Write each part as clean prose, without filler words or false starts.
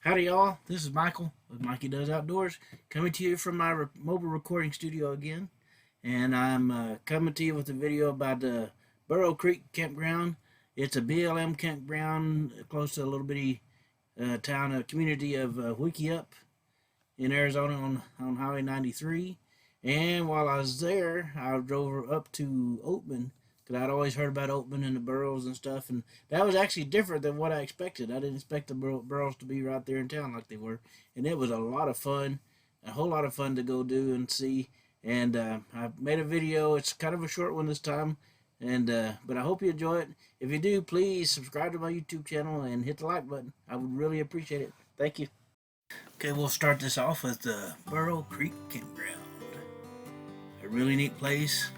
Howdy, y'all. This is Michael with Mikey Does Outdoors, coming to you from my mobile recording studio again. And I'm coming to you with a video about the Burro Creek Campground. It's a BLM campground close to a little bitty town, community of Up in Arizona on Highway 93. And while I was there, I drove up to Oatman because I'd always heard about Oatman and the burros and stuff, and that was actually different than what I expected. I didn't expect the burros to be right there in town like they were, and it was a lot of fun, a whole lot of fun to go do and see. And I made a video. It's kind of a short one this time, and but I hope you enjoy it. If you do, please subscribe to my YouTube channel and hit the like button. I would really appreciate it. Thank you. Okay, we'll start this off with the Burro Creek Campground. A really neat place,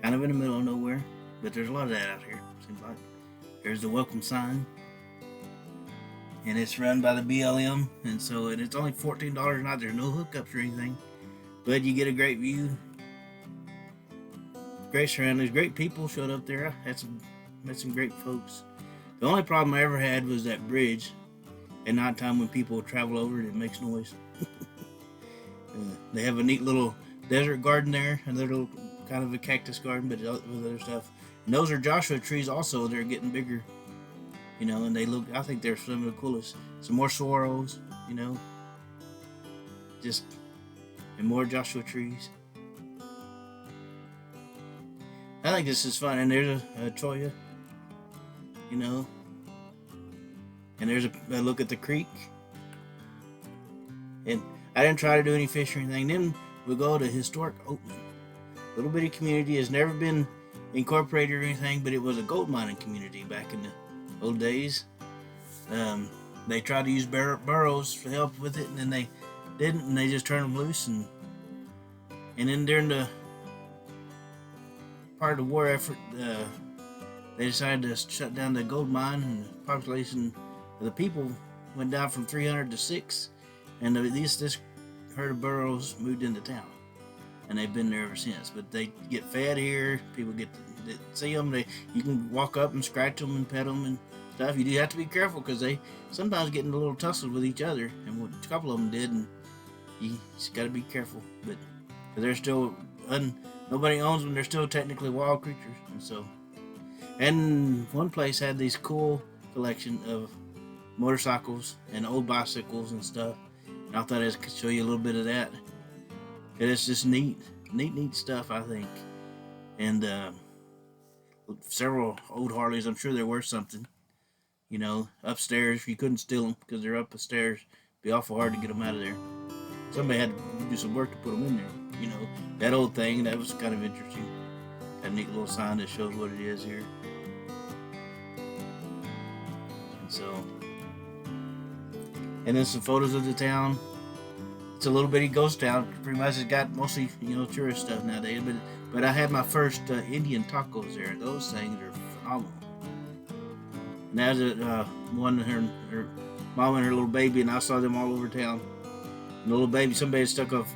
kind of in the middle of nowhere, but there's a lot of that out here, seems like. There's the welcome sign, and it's run by the BLM, and so it's only $14 a night. There's no hookups or anything, but you get a great view, great surroundings, great people showed up there. I met some great folks. The only problem I ever had was that bridge. At night time when people travel over it, it makes noise. They have a neat little desert garden there, and they're little kind of a cactus garden, but with other stuff. And those are Joshua trees also. They're getting bigger, and they look, I think they're some of the coolest. Some more sorrels, and more Joshua trees. I think this is fun. And there's a cholla, and there's a look at the creek. And I didn't try to do any fish or anything. Then we'll go to Historic Oatman. Little bitty community, has never been incorporated or anything, but it was a gold mining community back in the old days. They tried to use burros to help with it, and then they didn't, and they just turned them loose. And then during the part of the war effort, they decided to shut down the gold mine, and the population of the people went down from 300 to 6, and this herd of burros moved into town, and they've been there ever since. But they get fed here. People get to see them. You can walk up and scratch them and pet them and stuff. You do have to be careful because they sometimes get in a little tussle with each other, and a couple of them did, and you just got to be careful. But they're still nobody owns them. They're still technically wild creatures, and one place had these cool collection of motorcycles and old bicycles and stuff. And I thought I could show you a little bit of that. And it's just neat stuff, I think. And several old Harleys. I'm sure they're worth something. Upstairs. You couldn't steal them because they're up the stairs. It'd be awful hard to get them out of there. Somebody had to do some work to put them in there. That old thing, that was kind of interesting. Got a neat little sign that shows what it is here. And then some photos of the town. It's a little bitty ghost town. Pretty much it's got mostly, tourist stuff nowadays. But I had my first Indian tacos there. Those things are phenomenal. And that was one of her mom and her little baby, and I saw them all over town. And the little baby, somebody stuck a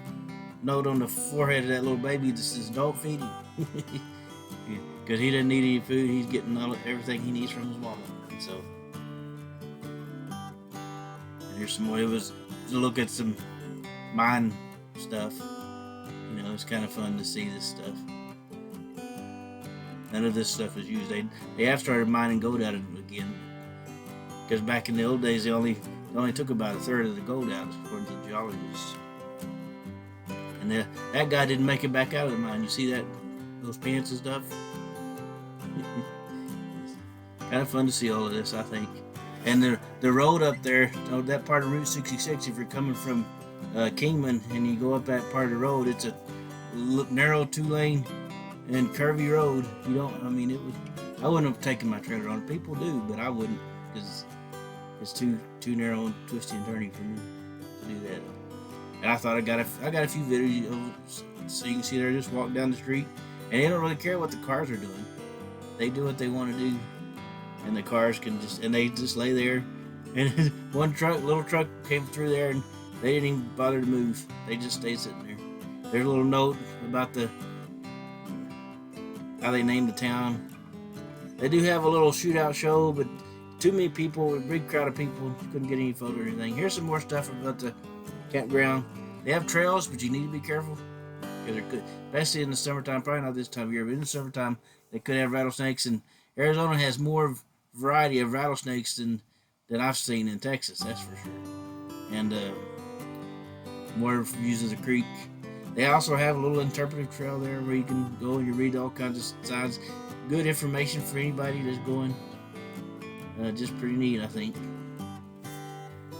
note on the forehead of that little baby that says, "Don't feed him." Because he doesn't need any food. He's getting everything he needs from his mama. And so, here's some more. It was to look at some mine stuff. It's kind of fun to see this stuff. None of this stuff is used. They have started mining gold out of it again. Because back in the old days, they only took about a third of the gold out, according to the geologists. And that guy didn't make it back out of the mine. You see that? Those pants and stuff? Kind of fun to see all of this, I think. And the road up there, that part of Route 66, if you're coming from Kingman and you go up that part of the road, it's a narrow 2-lane and curvy road. I wouldn't have taken my trailer on it. People do, but I wouldn't, because it's too narrow and twisty and turny for me to do that. And I thought I got a few videos so you can see they're just walking down the street, and they don't really care what the cars are doing. They do what they want to do. And the cars they just lay there. And one little truck came through there, and they didn't even bother to move. They just stayed sitting there. There's a little note about how they named the town. They do have a little shootout show, but too many people, a big crowd of people. Couldn't get any photo or anything. Here's some more stuff about the campground. They have trails, but you need to be careful because there could, especially in the summertime. Probably not this time of year, but in the summertime they could have rattlesnakes. And Arizona has more variety of rattlesnakes than I've seen in Texas. That's for sure. And more uses the creek. They also have a little interpretive trail there where you can go and you read all kinds of signs. Good information for anybody that's going. Just pretty neat, I think.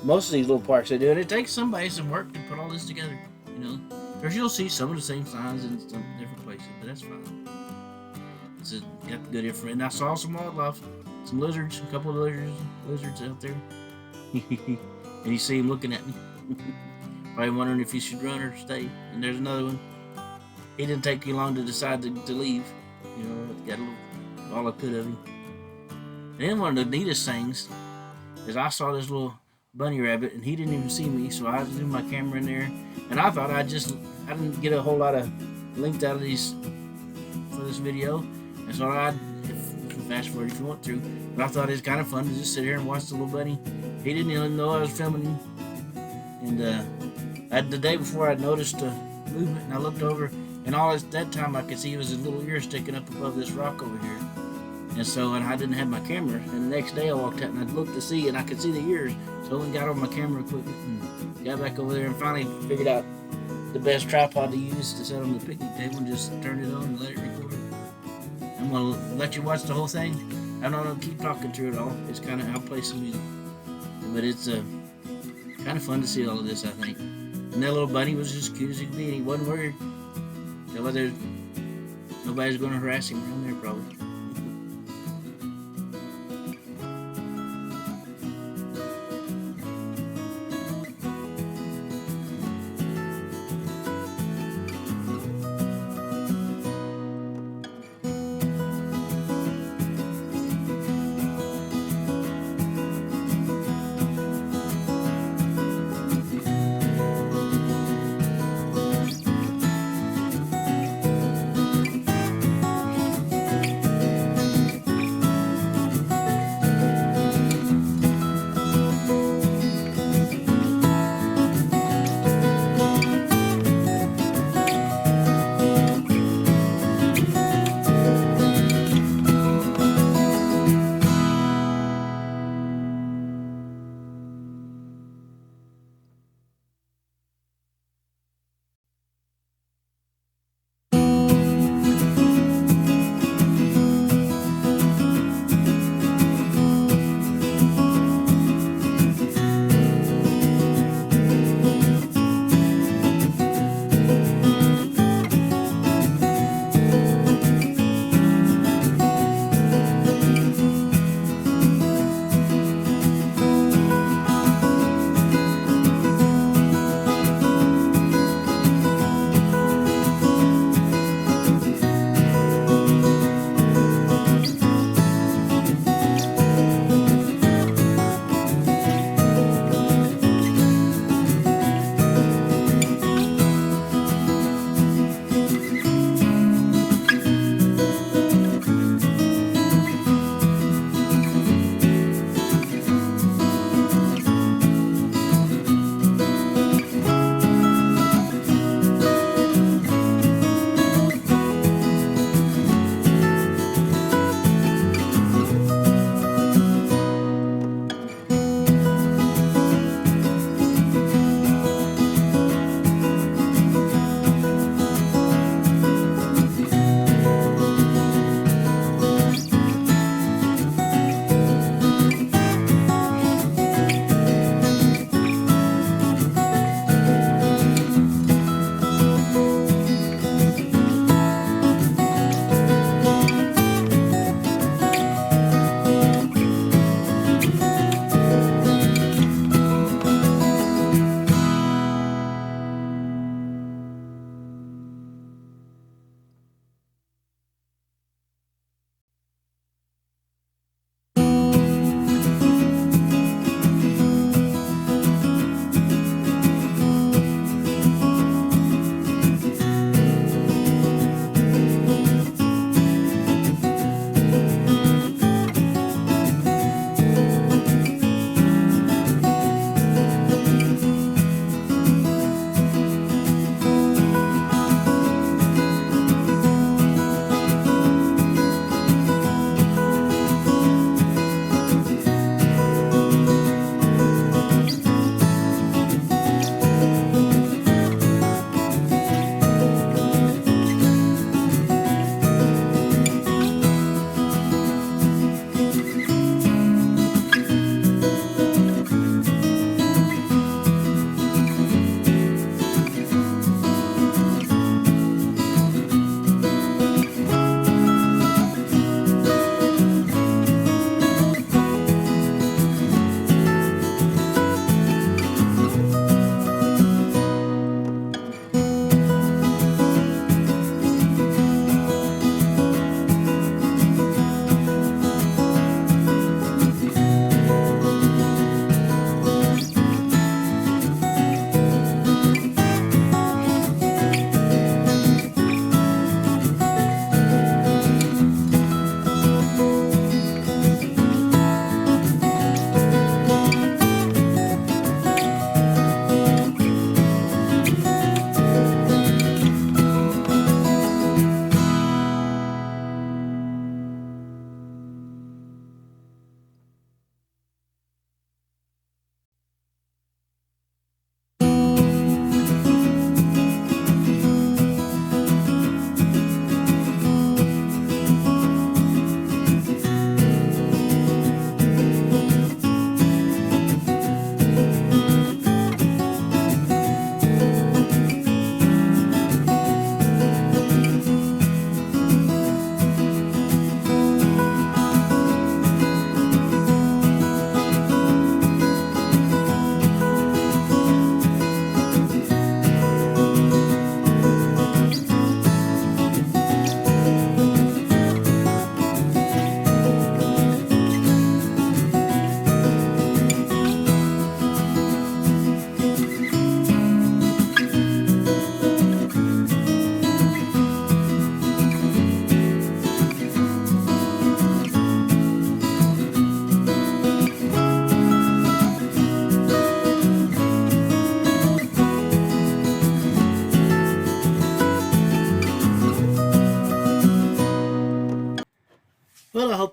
Most of these little parks they do it. It takes somebody some work to put all this together. You know, because you'll see some of the same signs in some different places, but that's fine. It's got good information. And I saw some wildlife, some lizards, a couple of lizards out there, and you see them looking at me. Probably wondering if you should run or stay. And there's another one. He didn't take too long to decide to leave. You know, got a little, all I could of him. And then one of the neatest things is I saw this little bunny rabbit, and he didn't even see me, so I zoomed my camera in there, and I thought I didn't get a whole lot of length out of these for this video, and so fast forward if you want to, but I thought it was kind of fun to just sit here and watch the little bunny. He didn't even know I was filming him, and the day before I noticed the movement, and I looked over, and at that time I could see his little ear sticking up above this rock over here. And I didn't have my camera, and the next day I walked out and I looked to see, and I could see the ears. So I went and got all my camera equipment and got back over there and finally figured out the best tripod to use to set on the picnic table and just turn it on and let it record it. I'm going to let you watch the whole thing. I'm not going to keep talking through it all. It's kind of, I'll play some music. But it's kind of fun to see all of this, I think. And that little bunny was as cute as he could be, and he wasn't worried. So nobody's going to harass him around there probably.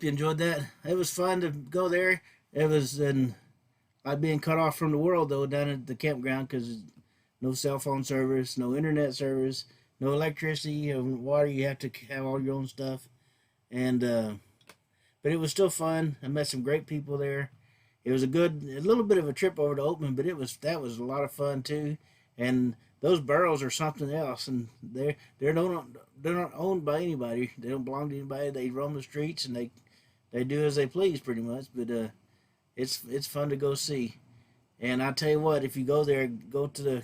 you enjoyed that. It was fun to go there. It was like being cut off from the world though down at the campground because no cell phone service, no internet service, no electricity, and water. You have to have all your own stuff, and but it was still fun. I met some great people there. It was a little bit of a trip over to Oatman, but that was a lot of fun too. And those burros are something else, and they're not owned by anybody. They don't belong to anybody. They roam the streets and they do as they please pretty much. But it's fun to go see. And I tell you what, if you go there, go to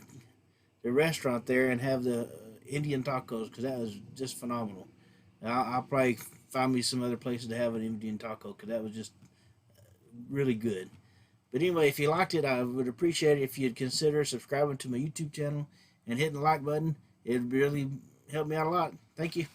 the restaurant there and have the Indian tacos because that was just phenomenal. I'll probably find me some other places to have an Indian taco because that was just really good. But anyway, if you liked it, I would appreciate it if you'd consider subscribing to my YouTube channel and hitting the like button. It'd really help me out a lot. Thank you.